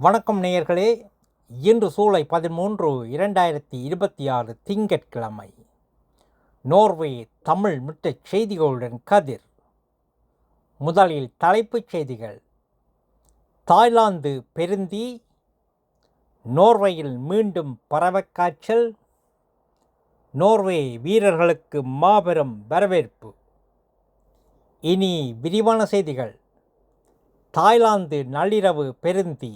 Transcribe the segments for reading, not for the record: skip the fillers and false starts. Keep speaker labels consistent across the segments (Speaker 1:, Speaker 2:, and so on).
Speaker 1: வணக்கம் நேயர்களே. இன்று ஜூலை 13, 2026 திங்கட்கிழமை. நோர்வே தமிழ் முற்றச் செய்திகளுடன் கதிர். முதலில் தலைப்புச் செய்திகள். தாய்லாந்து பெருந்தீ, நோர்வேயில் மீண்டும் பறவைக்காய்ச்சல், நோர்வே வீரர்களுக்கு மாபெரும் வரவேற்பு. இனி விரிவான செய்திகள். தாய்லாந்து நள்ளிரவு பெருந்தீ.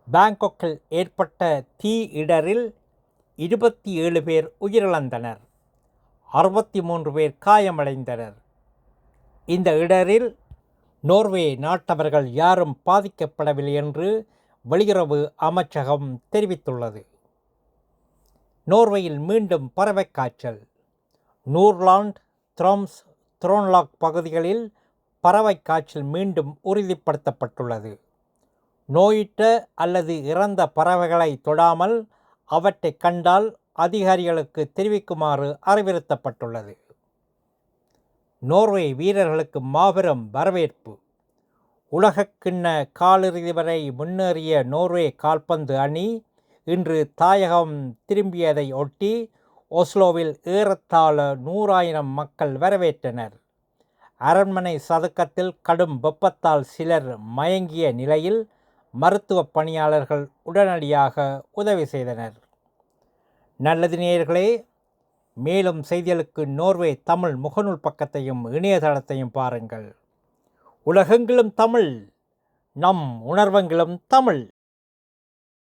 Speaker 1: பாங்காக்கில் ஏற்பட்ட தீ இடரில் 27 பேர் உயிரிழந்தனர், 63 பேர் காயமடைந்தனர். இந்த இடரில் நோர்வே நாட்டவர்கள் யாரும் பாதிக்கப்படவில்லை என்று வெளியுறவு அமைச்சகம் தெரிவித்துள்ளது. நோர்வேயில் மீண்டும் பறவைக்காய்ச்சல். நூர்லாண்ட், த்ரோம்ஸ், த்ரோன்லாக் பகுதிகளில் பறவைக்காய்ச்சல் மீண்டும் உறுதிப்படுத்தப்பட்டுள்ளது. நோயிட்ட அல்லது இறந்த பறவைகளை தொடாமல் அவற்றை கண்டால் அதிகாரிகளுக்கு தெரிவிக்குமாறு அறிவுறுத்தப்பட்டுள்ளது. நோர்வே வீரர்களுக்கு மாபெரும் வரவேற்பு. உலகக்கிண்ண காலிறுதி வரை முன்னேறிய நோர்வே கால்பந்து அணி இன்று தாயகம் திரும்பியதை ஒட்டி ஒஸ்லோவில் ஏறத்தாழ 100,000 மக்கள் வரவேற்றனர். அரண்மனை சதுக்கத்தில் கடும் வெப்பத்தால் சிலர் மயங்கிய நிலையில் மருத்துவ பணியாளர்கள் உடனடியாக உதவி செய்தனர். நல்லது நேயர்களே, மேலும் செய்திகளுக்கு நோர்வே தமிழ் முகநூல் பக்கத்தையும் இணையதளத்தையும் பாருங்கள். உலகெங்கிலும் தமிழ், நம் உணர்வெங்கிலும் தமிழ்.